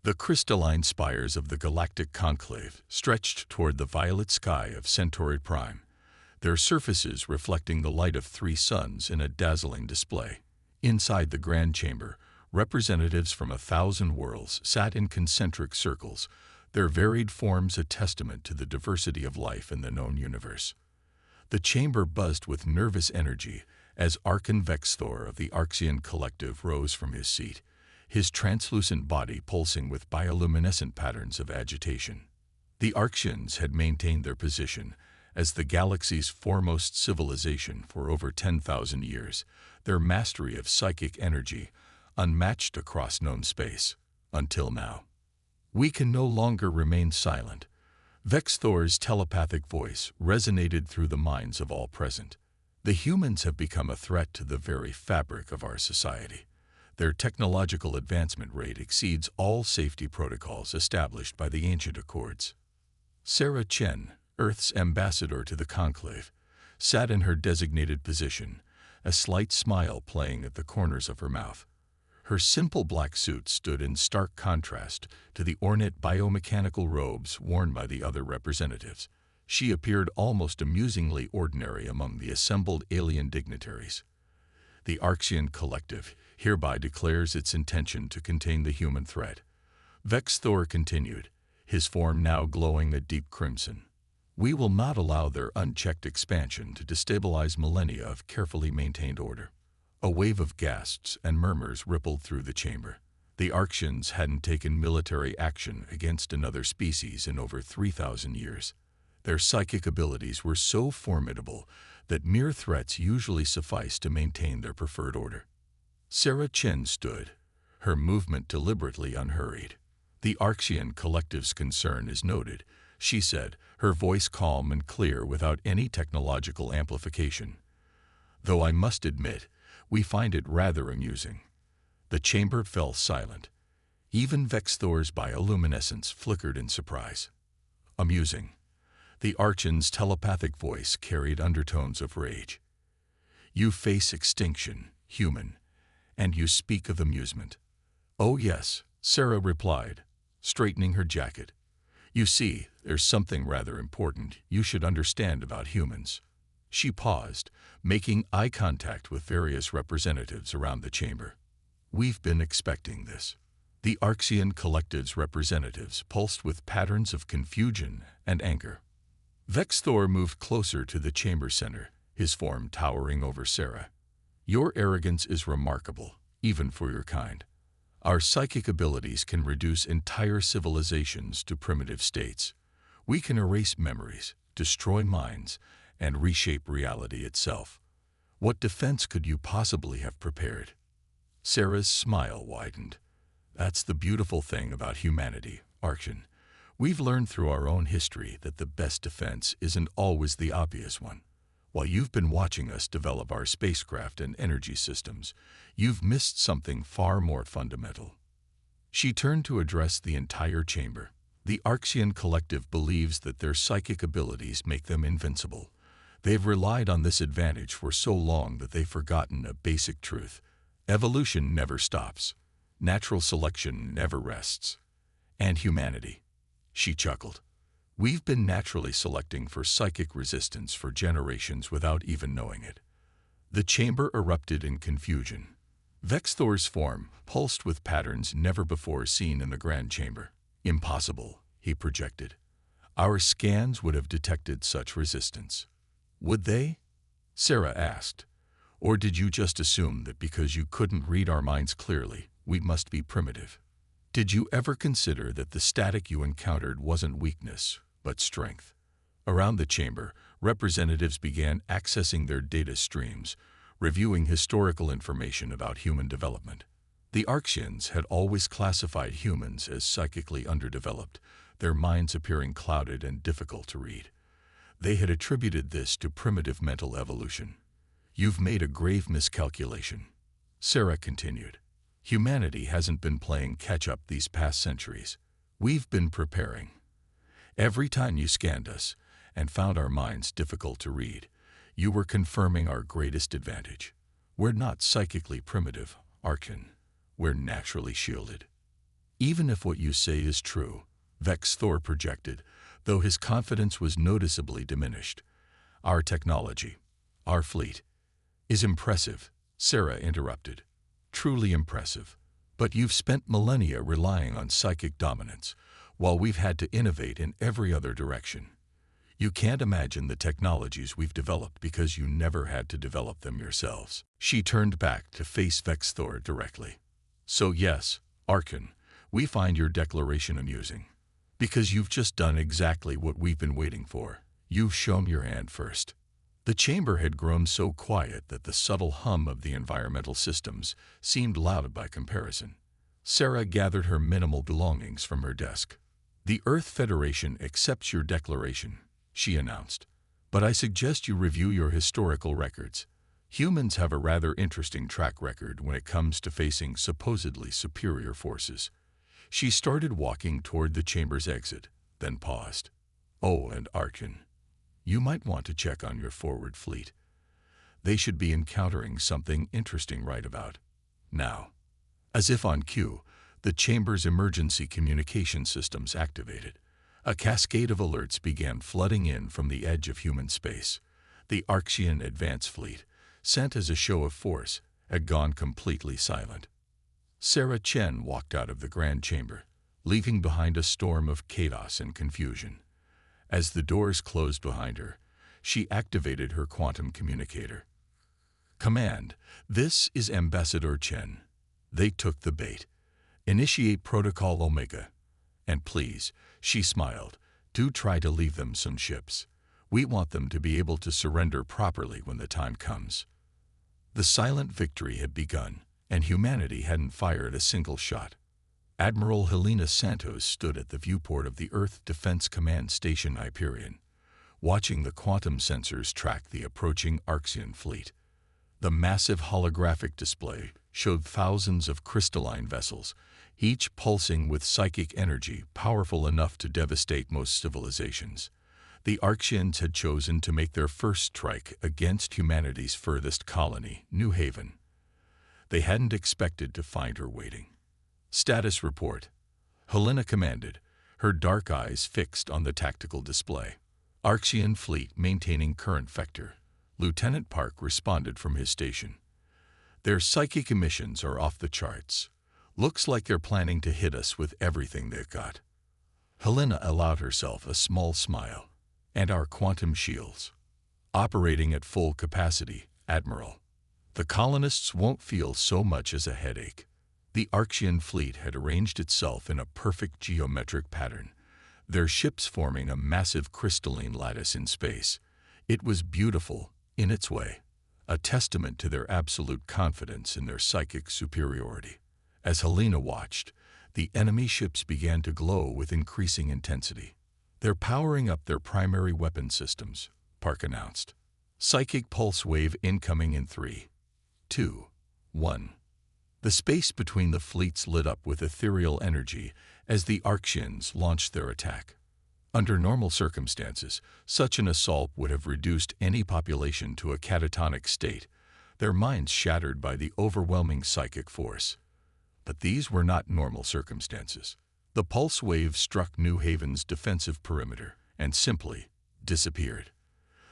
The crystalline spires of the galactic conclave stretched toward the violet sky of Centauri Prime, their surfaces reflecting the light of 3 suns in a dazzling display. Inside the grand chamber, representatives from 1,000 worlds sat in concentric circles, their varied forms a testament to the diversity of life in the known universe. The chamber buzzed with nervous energy as Archon Vexthor of the Arxian Collective rose from his seat, his translucent body pulsing with bioluminescent patterns of agitation. The Arxians had maintained their position as the galaxy's foremost civilization for over 10,000 years, their mastery of psychic energy unmatched across known space, until now. We can no longer remain silent. Vexthor's telepathic voice resonated through the minds of all present. The humans have become a threat to the very fabric of our society. Their technological advancement rate exceeds all safety protocols established by the ancient accords. Sarah Chen, Earth's ambassador to the Conclave, sat in her designated position, a slight smile playing at the corners of her mouth. Her simple black suit stood in stark contrast to the ornate biomechanical robes worn by the other representatives. She appeared almost amusingly ordinary among the assembled alien dignitaries. The Arxian Collective hereby declares its intention to contain the human threat. Vexthor continued, his form now glowing a deep crimson. We will not allow their unchecked expansion to destabilize millennia of carefully maintained order. A wave of gasps and murmurs rippled through the chamber. The Arxians hadn't taken military action against another species in over 3,000 years. Their psychic abilities were so formidable that mere threats usually suffice to maintain their preferred order. Sarah Chen stood, her movement deliberately unhurried. The Arxian Collective's concern is noted, she said, her voice calm and clear without any technological amplification. Though I must admit, we find it rather amusing. The chamber fell silent. Even Vexthor's bioluminescence flickered in surprise. Amusing. The Archon's telepathic voice carried undertones of rage. You face extinction, human, and you speak of amusement. Oh yes, Sarah replied, straightening her jacket. You see, there's something rather important you should understand about humans. She paused, making eye contact with various representatives around the chamber. We've been expecting this. The Arxian Collective's representatives pulsed with patterns of confusion and anger. Vexthor moved closer to the chamber center, his form towering over Sarah. Your arrogance is remarkable, even for your kind. Our psychic abilities can reduce entire civilizations to primitive states. We can erase memories, destroy minds, and reshape reality itself. What defense could you possibly have prepared? Sarah's smile widened. That's the beautiful thing about humanity, Arxian. We've learned through our own history that the best defense isn't always the obvious one. While you've been watching us develop our spacecraft and energy systems, you've missed something far more fundamental. She turned to address the entire chamber. The Arxian Collective believes that their psychic abilities make them invincible. They've relied on this advantage for so long that they've forgotten a basic truth. Evolution never stops. Natural selection never rests. And humanity. She chuckled. We've been naturally selecting for psychic resistance for generations without even knowing it. The chamber erupted in confusion. Vexthor's form pulsed with patterns never before seen in the grand chamber. Impossible, he projected. Our scans would have detected such resistance. Would they? Sarah asked. Or did you just assume that because you couldn't read our minds clearly, we must be primitive? Did you ever consider that the static you encountered wasn't weakness, but strength? Around the chamber, representatives began accessing their data streams, reviewing historical information about human development. The Arxians had always classified humans as psychically underdeveloped, their minds appearing clouded and difficult to read. They had attributed this to primitive mental evolution. You've made a grave miscalculation, Sarah continued. Humanity hasn't been playing catch-up these past centuries. We've been preparing. Every time you scanned us and found our minds difficult to read, you were confirming our greatest advantage. We're not psychically primitive, Archon. We're naturally shielded. Even if what you say is true, Vex Thor projected, though his confidence was noticeably diminished. Our technology, our fleet, is impressive, Sarah interrupted. Truly impressive. But you've spent millennia relying on psychic dominance, while we've had to innovate in every other direction. You can't imagine the technologies we've developed because you never had to develop them yourselves. She turned back to face Vex Thor directly. So yes, Archon, we find your declaration amusing. Because you've just done exactly what we've been waiting for. You've shown your hand first. The chamber had grown so quiet that the subtle hum of the environmental systems seemed loud by comparison. Sarah gathered her minimal belongings from her desk. The Earth Federation accepts your declaration, she announced. But I suggest you review your historical records. Humans have a rather interesting track record when it comes to facing supposedly superior forces. She started walking toward the chamber's exit, then paused. Oh, and Archon, you might want to check on your forward fleet. They should be encountering something interesting right about now. As if on cue, the chamber's emergency communication systems activated. A cascade of alerts began flooding in from the edge of human space. The Archean advance fleet, sent as a show of force, had gone completely silent. Sarah Chen walked out of the grand chamber, leaving behind a storm of chaos and confusion. As the doors closed behind her, she activated her quantum communicator. Command, this is Ambassador Chen. They took the bait. Initiate Protocol Omega. And please, she smiled, do try to leave them some ships. We want them to be able to surrender properly when the time comes. The silent victory had begun, and humanity hadn't fired a single shot. Admiral Helena Santos stood at the viewport of the Earth Defense Command Station Hyperion, watching the quantum sensors track the approaching Archean fleet. The massive holographic display showed thousands of crystalline vessels, each pulsing with psychic energy powerful enough to devastate most civilizations. The Archeans had chosen to make their first strike against humanity's furthest colony, New Haven. They hadn't expected to find her waiting. Status report. Helena commanded, her dark eyes fixed on the tactical display. Archean fleet maintaining current vector. Lieutenant Park responded from his station. Their psychic emissions are off the charts. Looks like they're planning to hit us with everything they've got. Helena allowed herself a small smile. And our quantum shields. Operating at full capacity, Admiral. The colonists won't feel so much as a headache. The Archean fleet had arranged itself in a perfect geometric pattern, their ships forming a massive crystalline lattice in space. It was beautiful, in its way, a testament to their absolute confidence in their psychic superiority. As Helena watched, the enemy ships began to glow with increasing intensity. They're powering up their primary weapon systems, Park announced. Psychic pulse wave incoming in 3, 2, 1. The space between the fleets lit up with ethereal energy as the Archeans launched their attack. Under normal circumstances, such an assault would have reduced any population to a catatonic state, their minds shattered by the overwhelming psychic force. But these were not normal circumstances. The pulse wave struck New Haven's defensive perimeter and simply disappeared.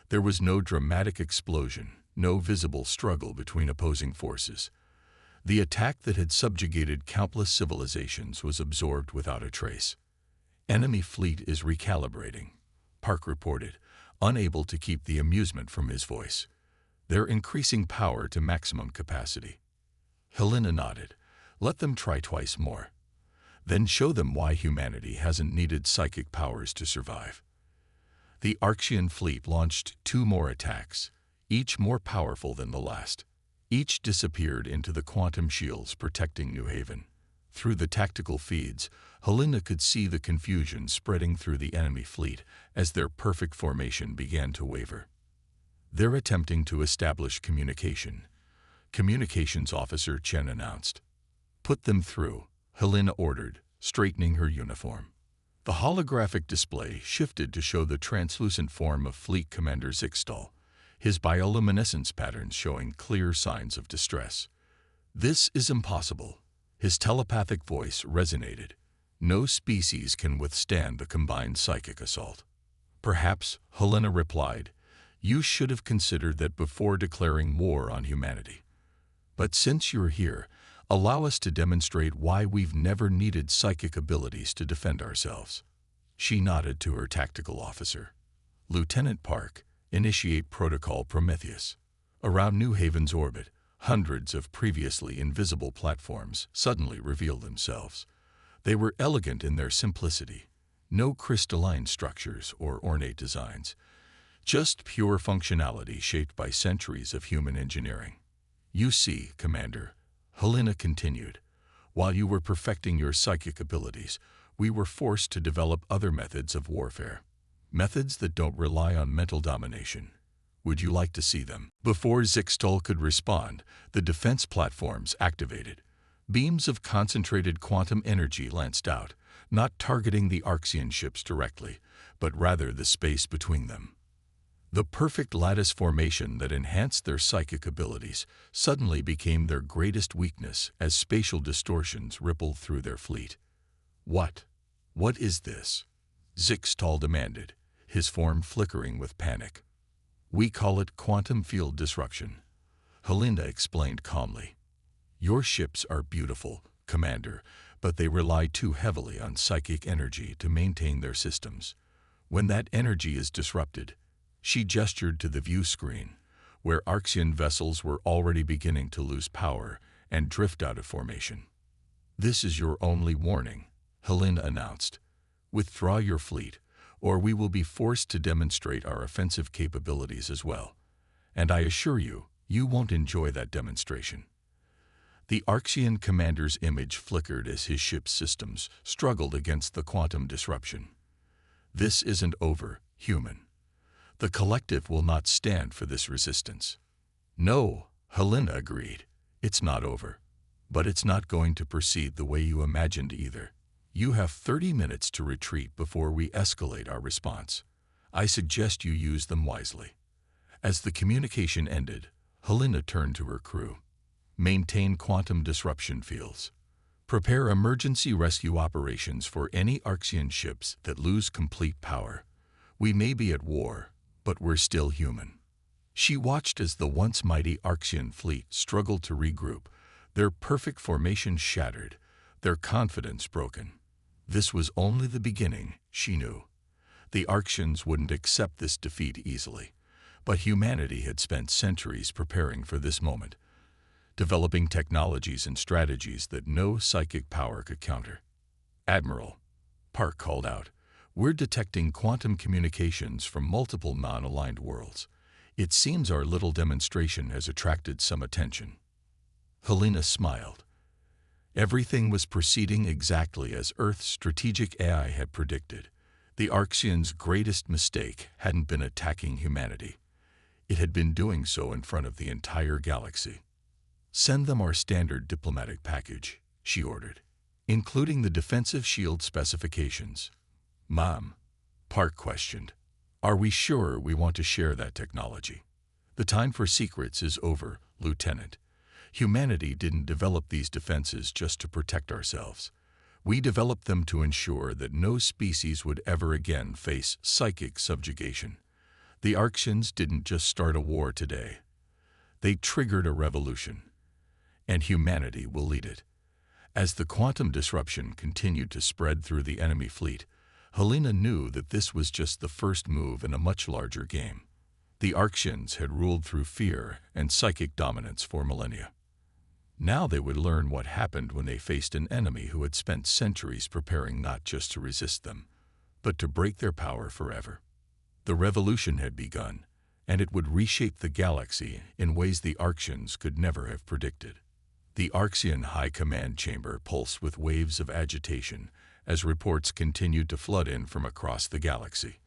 There was no dramatic explosion, no visible struggle between opposing forces. The attack that had subjugated countless civilizations was absorbed without a trace. Enemy fleet is recalibrating, Park reported, unable to keep the amusement from his voice. They're increasing power to maximum capacity. Helena nodded. Let them try twice more. Then show them why humanity hasn't needed psychic powers to survive. The Archean fleet launched 2 more attacks, each more powerful than the last. Each disappeared into the quantum shields protecting New Haven. Through the tactical feeds, Helena could see the confusion spreading through the enemy fleet as their perfect formation began to waver. They're attempting to establish communication, Communications Officer Chen announced. Put them through, Helena ordered, straightening her uniform. The holographic display shifted to show the translucent form of Fleet Commander Zixtal, his bioluminescence patterns showing clear signs of distress. This is impossible, His telepathic voice resonated. No species can withstand the combined psychic assault. Perhaps, Helena replied, you should have considered that before declaring war on humanity. But since you're here, allow us to demonstrate why we've never needed psychic abilities to defend ourselves. She nodded to her tactical officer. Lieutenant Park, initiate Protocol Prometheus. Around New Haven's orbit, hundreds of previously invisible platforms suddenly revealed themselves. They were elegant in their simplicity. No crystalline structures or ornate designs. Just pure functionality shaped by centuries of human engineering. You see, Commander, Helena continued, while you were perfecting your psychic abilities, we were forced to develop other methods of warfare. Methods that don't rely on mental domination. Would you like to see them? Before Zixtal could respond, the defense platforms activated. Beams of concentrated quantum energy lanced out, not targeting the Arxian ships directly, but rather the space between them. The perfect lattice formation that enhanced their psychic abilities suddenly became their greatest weakness as spatial distortions rippled through their fleet. What is this? Zixtal demanded, his form flickering with panic. We call it quantum field disruption, Helena explained calmly. Your ships are beautiful, Commander, but they rely too heavily on psychic energy to maintain their systems. When that energy is disrupted, she gestured to the view screen, where Arxian vessels were already beginning to lose power and drift out of formation. This is your only warning, Helena announced. Withdraw your fleet, or we will be forced to demonstrate our offensive capabilities as well. And I assure you, you won't enjoy that demonstration. The Arxian commander's image flickered as his ship's systems struggled against the quantum disruption. This isn't over, human. The collective will not stand for this resistance. No, Helena agreed. It's not over. But it's not going to proceed the way you imagined either. You have 30 minutes to retreat before we escalate our response. I suggest you use them wisely. As the communication ended, Helena turned to her crew. Maintain quantum disruption fields. Prepare emergency rescue operations for any Arxian ships that lose complete power. We may be at war, but we're still human. She watched as the once mighty Arxian fleet struggled to regroup, their perfect formation shattered, their confidence broken. This was only the beginning, she knew. The Arxians wouldn't accept this defeat easily, but humanity had spent centuries preparing for this moment, developing technologies and strategies that no psychic power could counter. Admiral, Park called out, we're detecting quantum communications from multiple non-aligned worlds. It seems our little demonstration has attracted some attention. Helena smiled. Everything was proceeding exactly as Earth's strategic AI had predicted. The Arxians' greatest mistake hadn't been attacking humanity. It had been doing so in front of the entire galaxy. Send them our standard diplomatic package, she ordered, including the defensive shield specifications. Mom, Park questioned, are we sure we want to share that technology? The time for secrets is over, Lieutenant. Humanity didn't develop these defenses just to protect ourselves. We developed them to ensure that no species would ever again face psychic subjugation. The Arxians didn't just start a war today. They triggered a revolution, and humanity will lead it. As the quantum disruption continued to spread through the enemy fleet, Helena knew that this was just the first move in a much larger game. The Arxians had ruled through fear and psychic dominance for millennia. Now they would learn what happened when they faced an enemy who had spent centuries preparing not just to resist them, but to break their power forever. The revolution had begun, and it would reshape the galaxy in ways the Arxians could never have predicted. The Arxian High Command Chamber pulsed with waves of agitation as reports continued to flood in from across the galaxy.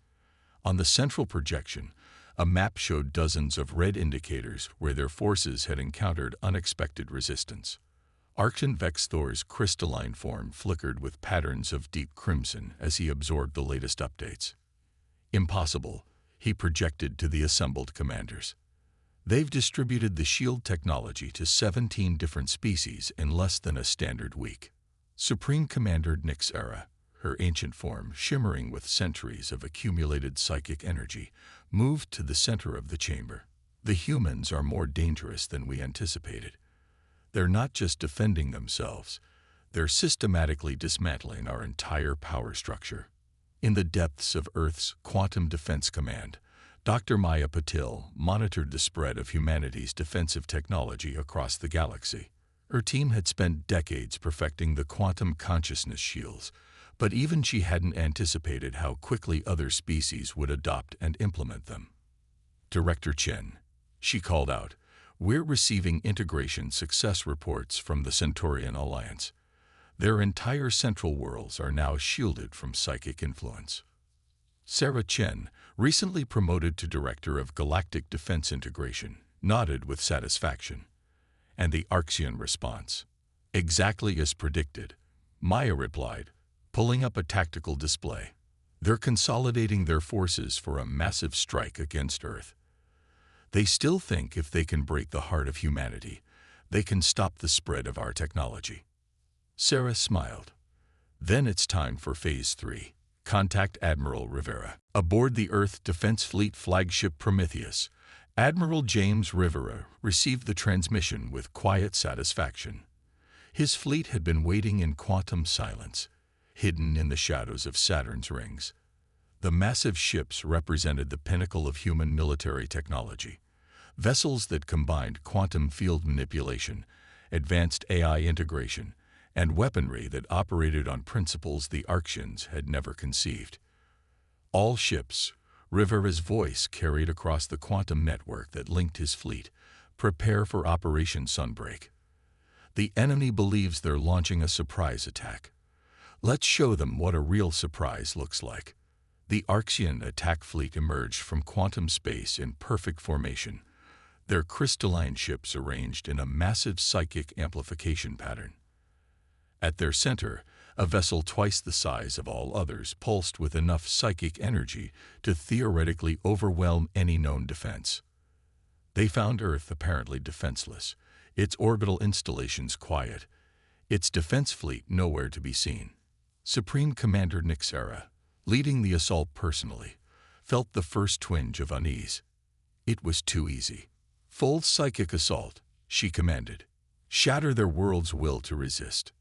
On the central projection, a map showed dozens of red indicators where their forces had encountered unexpected resistance. Archon Vex Thor's crystalline form flickered with patterns of deep crimson as he absorbed the latest updates. Impossible, he projected to the assembled commanders. They've distributed the shield technology to 17 different species in less than a standard week. Supreme Commander Nyxera, her ancient form shimmering with centuries of accumulated psychic energy, moved to the center of the chamber. The humans are more dangerous than we anticipated. They're not just defending themselves, they're systematically dismantling our entire power structure. In the depths of Earth's Quantum Defense Command, Dr. Maya Patil monitored the spread of humanity's defensive technology across the galaxy. Her team had spent decades perfecting the quantum consciousness shields, but even she hadn't anticipated how quickly other species would adopt and implement them. Director Chen, she called out, we're receiving integration success reports from the Centaurian Alliance. Their entire central worlds are now shielded from psychic influence. Sarah Chen, recently promoted to Director of Galactic Defense Integration, nodded with satisfaction. And the Arxian response? Exactly as predicted, Maya replied, pulling up a tactical display. They're consolidating their forces for a massive strike against Earth. They still think if they can break the heart of humanity, they can stop the spread of our technology. Sarah smiled. Then it's time for Phase 3. Contact Admiral Rivera. Aboard the Earth Defense Fleet flagship Prometheus, Admiral James Rivera received the transmission with quiet satisfaction. His fleet had been waiting in quantum silence, hidden in the shadows of Saturn's rings. The massive ships represented the pinnacle of human military technology, vessels that combined quantum field manipulation, advanced AI integration, and weaponry that operated on principles the Arxians had never conceived. All ships, Rivera's voice carried across the quantum network that linked his fleet, prepare for Operation Sunbreak. The enemy believes they're launching a surprise attack. Let's show them what a real surprise looks like. The Arxian attack fleet emerged from quantum space in perfect formation, their crystalline ships arranged in a massive psychic amplification pattern. At their center, a vessel twice the size of all others pulsed with enough psychic energy to theoretically overwhelm any known defense. They found Earth apparently defenseless, its orbital installations quiet, its defense fleet nowhere to be seen. Supreme Commander Nyxera, leading the assault personally, felt the first twinge of unease. It was too easy. Full psychic assault, she commanded. Shatter their world's will to resist.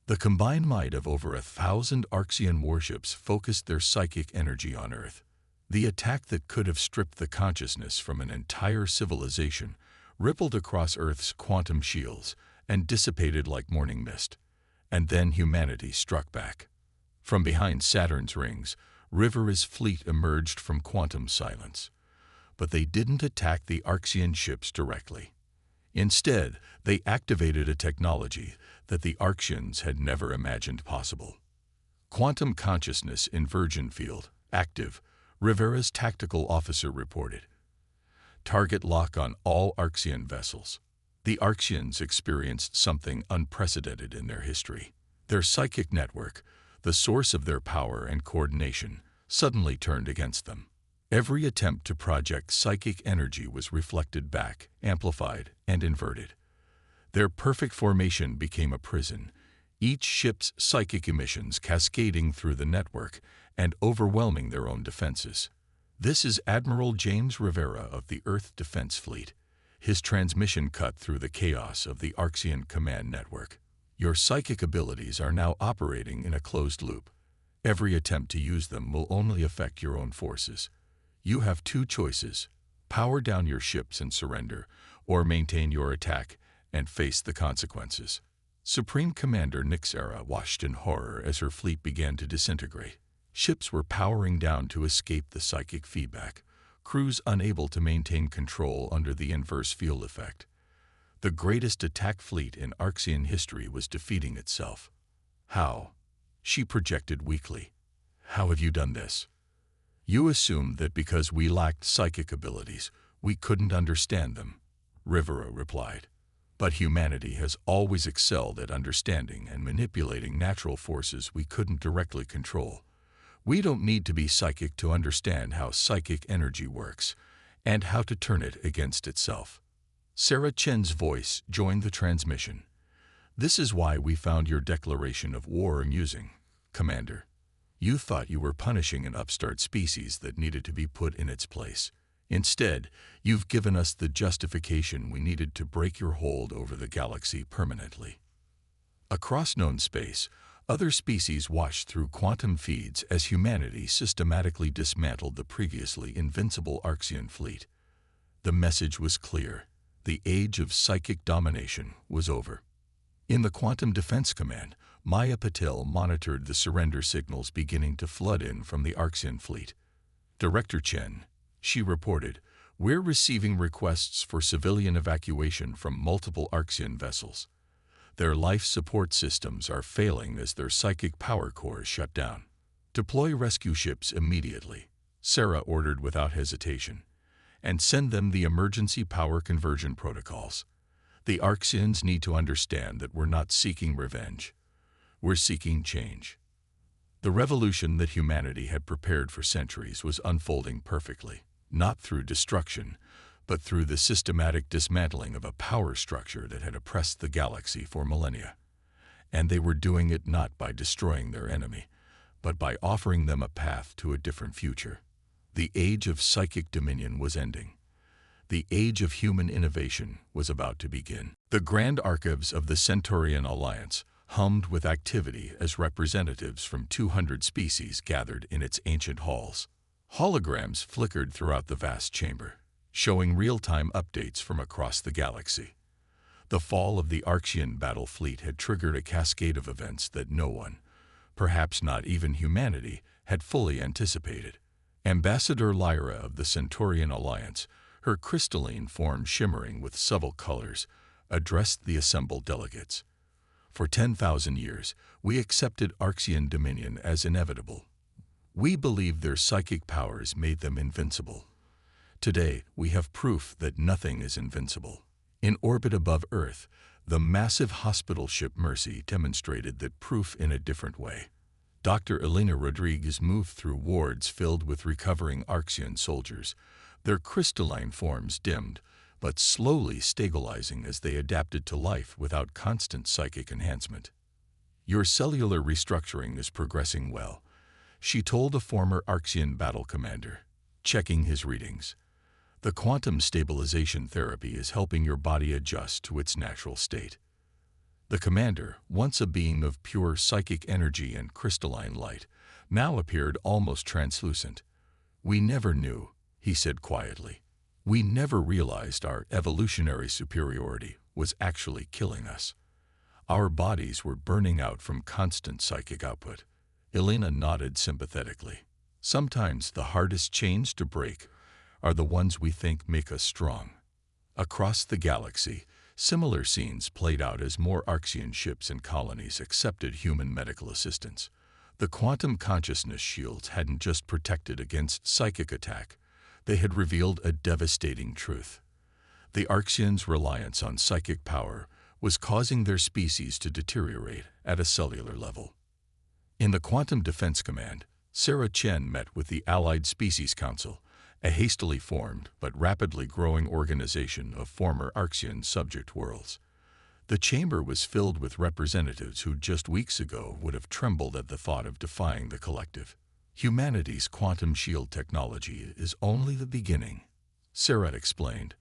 The combined might of over 1,000 Arxian warships focused their psychic energy on Earth. The attack that could have stripped the consciousness from an entire civilization rippled across Earth's quantum shields and dissipated like morning mist. And then humanity struck back. From behind Saturn's rings, Rivera's fleet emerged from quantum silence. But they didn't attack the Arxian ships directly. Instead, they activated a technology that the Arxians had never imagined possible. Quantum consciousness in Virgin Field, active, Rivera's tactical officer reported. Target lock on all Arxian vessels. The Arxians experienced something unprecedented in their history. Their psychic network, the source of their power and coordination, suddenly turned against them. Every attempt to project psychic energy was reflected back, amplified, and inverted. Their perfect formation became a prison, each ship's psychic emissions cascading through the network and overwhelming their own defenses. This is Admiral James Rivera of the Earth Defense Fleet. His transmission cut through the chaos of the Arxian command network. Your psychic abilities are now operating in a closed loop. Every attempt to use them will only affect your own forces. You have two choices: power down your ships and surrender, or maintain your attack and face the consequences. Supreme Commander Nyxera watched in horror as her fleet began to disintegrate. Ships were powering down to escape the psychic feedback, crews unable to maintain control under the inverse field effect. The greatest attack fleet in Arxian history was defeating itself. How? She projected weakly. How have you done this? You assumed that because we lacked psychic abilities, we couldn't understand them, Rivera replied. But humanity has always excelled at understanding and manipulating natural forces we couldn't directly control. We don't need to be psychic to understand how psychic energy works and how to turn it against itself. Sarah Chen's voice joined the transmission. "This is why we found your declaration of war amusing, Commander. You thought you were punishing an upstart species that needed to be put in its place. Instead, you've given us the justification we needed to break your hold over the galaxy permanently." Across known space, other species watched through quantum feeds as humanity systematically dismantled the previously invincible Archean fleet. The message was clear. The age of psychic domination was over. In the Quantum Defense Command, Maya Patel monitored the surrender signals beginning to flood in from the Archean fleet. "Director Chen," she reported, "we're receiving requests for civilian evacuation from multiple Archean vessels. Their life support systems are failing as their psychic power cores shut down. Deploy rescue ships immediately," Sarah ordered without hesitation, "and send them the emergency power conversion protocols. The Archeans need to understand that we're not seeking revenge. We're seeking change." The revolution that humanity had prepared for centuries was unfolding perfectly, not through destruction, but through the systematic dismantling of a power structure that had oppressed the galaxy for millennia. And they were doing it not by destroying their enemy, but by offering them a path to a different future. The age of psychic dominion was ending. The age of human innovation was about to begin. The grand archives of the Centaurian Alliance hummed with activity as representatives from 200 species gathered in its ancient halls. Holograms flickered throughout the vast chamber, showing real-time updates from across the galaxy. The fall of the Archean battle fleet had triggered a cascade of events that no one, perhaps not even humanity, had fully anticipated. Ambassador Lyra of the Centaurian Alliance, her crystalline form shimmering with subtle colors, addressed the assembled delegates. "For 10,000 years, we accepted Archean dominion as inevitable. We believed their psychic powers made them invincible. Today, we have proof that nothing is invincible." In orbit above Earth, the massive hospital ship Mercy demonstrated that proof in a different way. Dr. Elena Rodriguez moved through wards filled with recovering Archean soldiers, their crystalline forms dimmed, but slowly stabilizing as they adapted to life without constant psychic enhancement. "Your cellular restructuring is progressing well," she told a former Archean battle commander, checking his readings. "The quantum stabilization therapy is helping your body adjust to its natural state." The commander, once a being of pure psychic energy and crystalline light, now appeared almost translucent. "We never knew," he said quietly. "We never realized our evolutionary superiority was actually killing us. Our bodies were burning out from constant psychic output." Elena nodded sympathetically. "Sometimes the hardest chains to break are the ones we think make us strong." Across the galaxy, similar scenes played out as more Archean ships and colonies accepted human medical assistance. The quantum consciousness shields hadn't just protected against psychic attack, they had revealed a devastating truth. The Archeans' reliance on psychic power was causing their species to deteriorate at a cellular level. In the Quantum Defense Command, Sarah Chen met with the Allied Species Council, a hastily formed but rapidly growing organization of former Archean subject worlds. The chamber was filled with representatives who just weeks ago would have trembled at the thought of defying the collective. "Humanity's quantum shield technology is only the beginning," Sarah explained,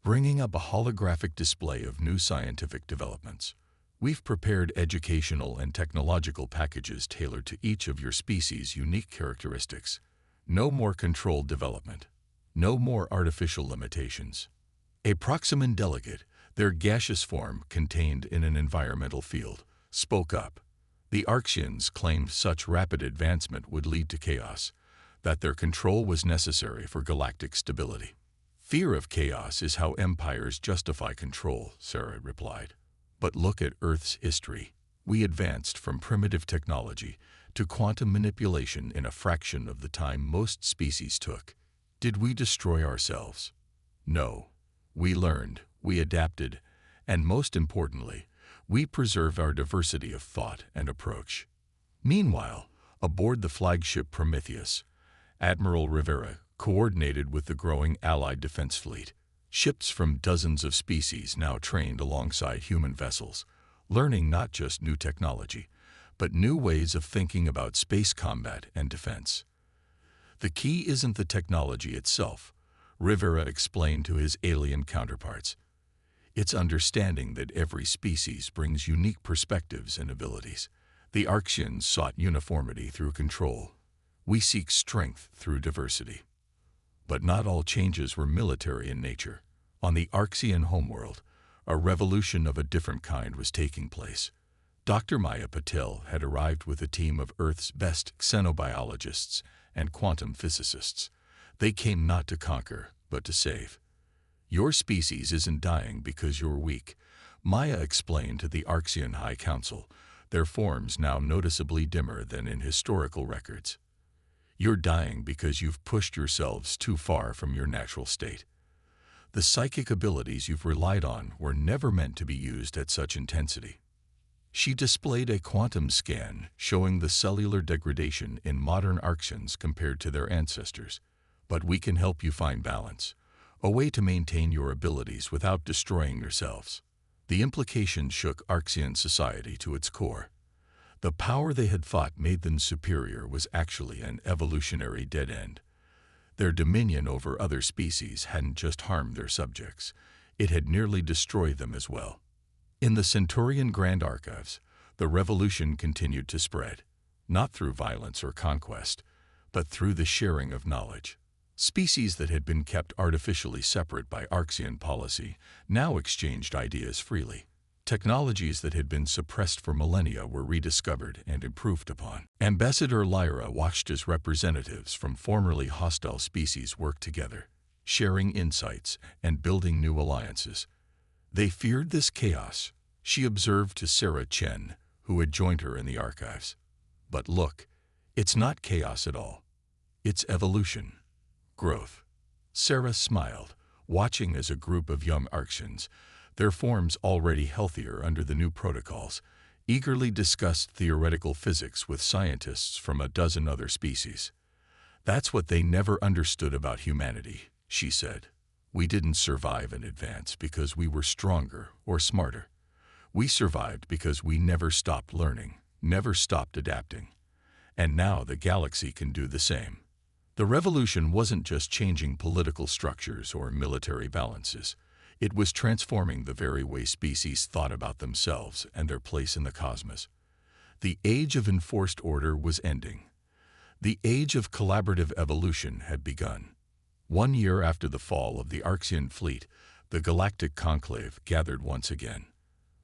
bringing up a holographic display of new scientific developments. "We've prepared educational and technological packages tailored to each of your species' unique characteristics. No more controlled development. No more artificial limitations." A Proximan delegate, their gaseous form contained in an environmental field, spoke up. The Archeans claimed such rapid advancement would lead to chaos, that their control was necessary for galactic stability. "Fear of chaos is how empires justify control," Sarah replied. "But look at Earth's history. We advanced from primitive technology to quantum manipulation in a fraction of the time most species took. Did we destroy ourselves? No. We learned, we adapted, and most importantly, we preserved our diversity of thought and approach." Meanwhile, aboard the flagship Prometheus, Admiral Rivera coordinated with the growing Allied defense fleet. Ships from dozens of species now trained alongside human vessels, learning not just new technology, but new ways of thinking about space combat and defense. The key isn't the technology itself, Rivera explained to his alien counterparts. It's understanding that every species brings unique perspectives and abilities. The Arxians sought uniformity through control. We seek strength through diversity. But not all changes were military in nature. On the Arxian homeworld, a revolution of a different kind was taking place. Dr. Maya Patel had arrived with a team of Earth's best xenobiologists and quantum physicists. They came not to conquer, but to save. Your species isn't dying because you're weak, Maya explained to the Arxian High Council, their forms now noticeably dimmer than in historical records. You're dying because you've pushed yourselves too far from your natural state. The psychic abilities you've relied on were never meant to be used at such intensity. She displayed a quantum scan showing the cellular degradation in modern Arxians compared to their ancestors. But we can help you find balance, a way to maintain your abilities without destroying yourselves. The implication shook Arxian society to its core. The power they had fought made them superior was actually an evolutionary dead end. Their dominion over other species hadn't just harmed their subjects, it had nearly destroyed them as well. In the Centaurian Grand Archives, the revolution continued to spread, not through violence or conquest, but through the sharing of knowledge. Species that had been kept artificially separate by Arxian policy now exchanged ideas freely. Technologies that had been suppressed for millennia were rediscovered and improved upon. Ambassador Lyra watched as representatives from formerly hostile species worked together, sharing insights and building new alliances. They feared this chaos, she observed to Sarah Chen, who had joined her in the archives. But look, it's not chaos at all. It's evolution. Growth. Sarah smiled, watching as a group of young Arxians, their forms already healthier under the new protocols, eagerly discussed theoretical physics with scientists from a dozen other species. That's what they never understood about humanity, she said. We didn't survive and advance because we were stronger or smarter. We survived because we never stopped learning, never stopped adapting. And now the galaxy can do the same. The revolution wasn't just changing political structures or military balances. It was transforming the very way species thought about themselves and their place in the cosmos. The age of enforced order was ending. The age of collaborative evolution had begun. 1 year after the fall of the Arxian fleet, the Galactic Conclave gathered once again.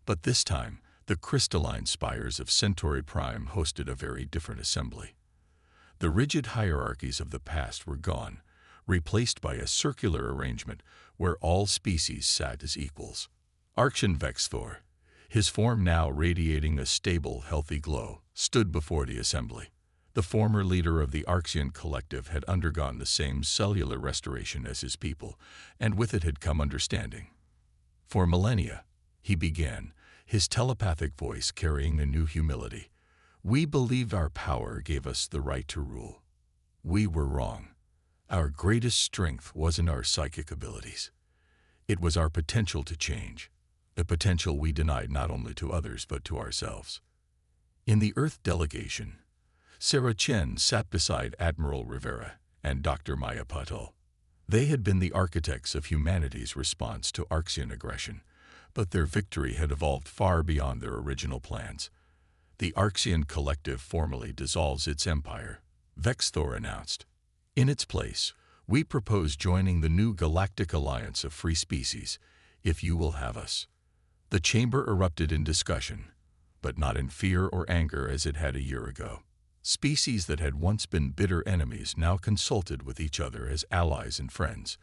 But this time, the crystalline spires of Centauri Prime hosted a very different assembly. The rigid hierarchies of the past were gone, replaced by a circular arrangement where all species sat as equals. Arxian Vexthor, his form now radiating a stable, healthy glow, stood before the assembly. The former leader of the Arxian collective had undergone the same cellular restoration as his people, and with it had come understanding. For millennia, he began, his telepathic voice carrying a new humility. We believed our power gave us the right to rule. We were wrong. Our greatest strength wasn't our psychic abilities. It was our potential to change, a potential we denied not only to others but to ourselves. In the Earth delegation, Sarah Chen sat beside Admiral Rivera and Dr. Maya Patel. They had been the architects of humanity's response to Arxian aggression, but their victory had evolved far beyond their original plans. The Arxian collective formally dissolves its empire, Vexthor announced. In its place, we propose joining the new Galactic Alliance of Free Species, if you will have us. The chamber erupted in discussion, but not in fear or anger as it had a year ago. Species that had once been bitter enemies now consulted with each other as allies and friends.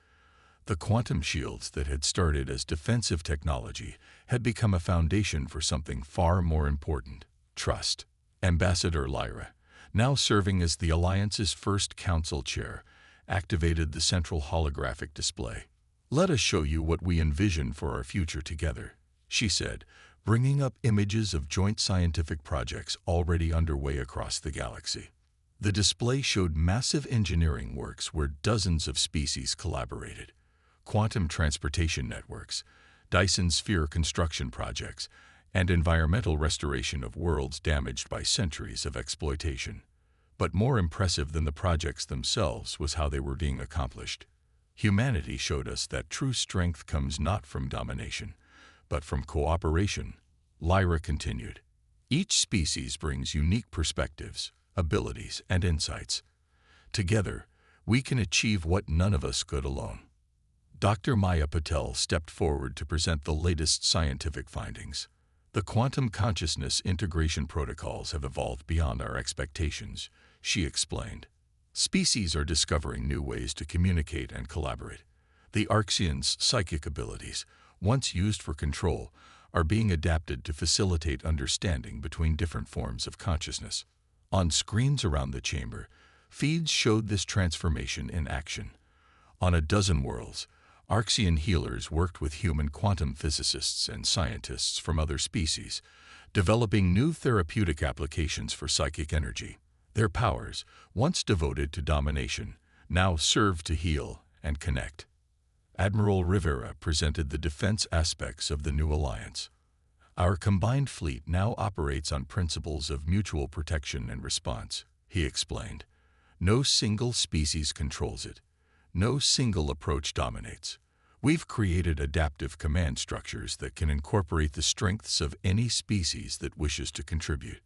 The quantum shields that had started as defensive technology had become a foundation for something far more important: trust. Ambassador Lyra, now serving as the Alliance's first council chair, activated the central holographic display. Let us show you what we envision for our future together, she said, bringing up images of joint scientific projects already underway across the galaxy. The display showed massive engineering works where dozens of species collaborated. quantum transportation networks, Dyson sphere construction projects, and environmental restoration of worlds damaged by centuries of exploitation. But more impressive than the projects themselves was how they were being accomplished. Humanity showed us that true strength comes not from domination, but from cooperation. Lyra continued. Each species brings unique perspectives, abilities, and insights. Together, we can achieve what none of us could alone. Dr. Maya Patel stepped forward to present the latest scientific findings. The quantum consciousness integration protocols have evolved beyond our expectations, she explained. Species are discovering new ways to communicate and collaborate. The Arxians' psychic abilities, once used for control, are being adapted to facilitate understanding between different forms of consciousness. On screens around the chamber, feeds showed this transformation in action. On a dozen worlds, Arxian healers worked with human quantum physicists and scientists from other species, developing new therapeutic applications for psychic energy. Their powers, once devoted to domination, now serve to heal and connect. Admiral Rivera presented the defense aspects of the new alliance. Our combined fleet now operates on principles of mutual protection and response, he explained. No single species controls it. No single approach dominates. We've created adaptive command structures that can incorporate the strengths of any species that wishes to contribute.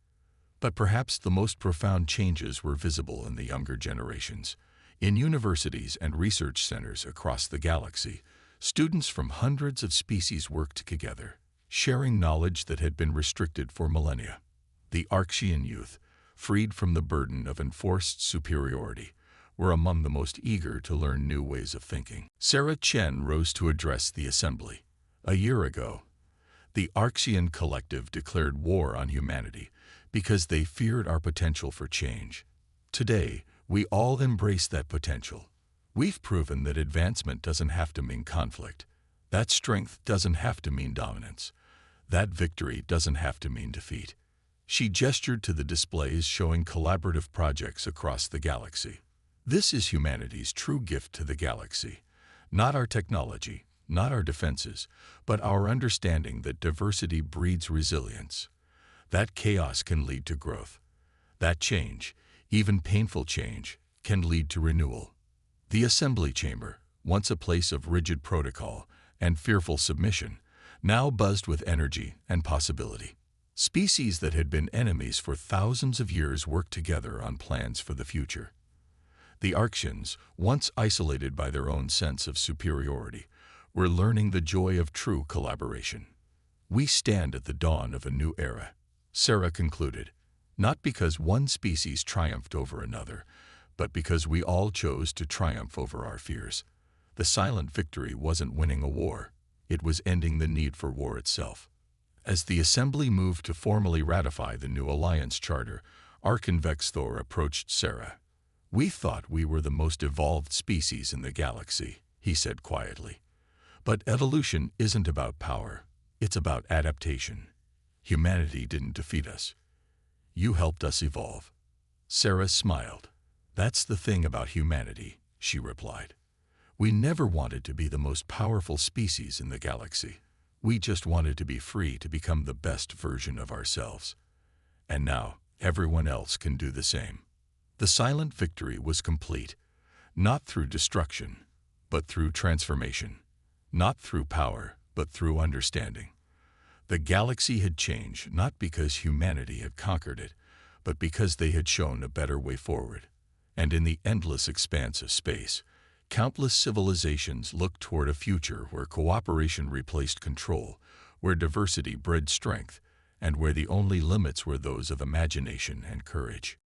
But perhaps the most profound changes were visible in the younger generations. In universities and research centers across the galaxy, students from hundreds of species worked together, sharing knowledge that had been restricted for millennia. The Arxian youth, freed from the burden of enforced superiority, were among the most eager to learn new ways of thinking. Sarah Chen rose to address the assembly. A year ago, the Arxian collective declared war on humanity because they feared our potential for change. Today, we all embrace that potential. We've proven that advancement doesn't have to mean conflict. That strength doesn't have to mean dominance. That victory doesn't have to mean defeat. She gestured to the displays showing collaborative projects across the galaxy. This is humanity's true gift to the galaxy. Not our technology, not our defenses, but our understanding that diversity breeds resilience. That chaos can lead to growth. That change, even painful change, can lead to renewal. The assembly chamber, once a place of rigid protocol and fearful submission, now buzzed with energy and possibility. Species that had been enemies for thousands of years worked together on plans for the future. The Arxians, once isolated by their own sense of superiority, were learning the joy of true collaboration. We stand at the dawn of a new era, Sarah concluded, not because one species triumphed over another, but because we all chose to triumph over our fears. The silent victory wasn't winning a war, it was ending the need for war itself. As the assembly moved to formally ratify the new alliance charter, Archonvex Thor approached Sarah. We thought we were the most evolved species in the galaxy, he said quietly. But evolution isn't about power, it's about adaptation. Humanity didn't defeat us. You helped us evolve. Sarah smiled. That's the thing about humanity, she replied. We never wanted to be the most powerful species in the galaxy. We just wanted to be free to become the best version of ourselves. And now, everyone else can do the same. The silent victory was complete, not through destruction, but through transformation. Not through power, but through understanding. The galaxy had changed not because humanity had conquered it, but because they had shown a better way forward. And in the endless expanse of space, countless civilizations looked toward a future where cooperation replaced control, where diversity bred strength, and where the only limits were those of imagination and courage.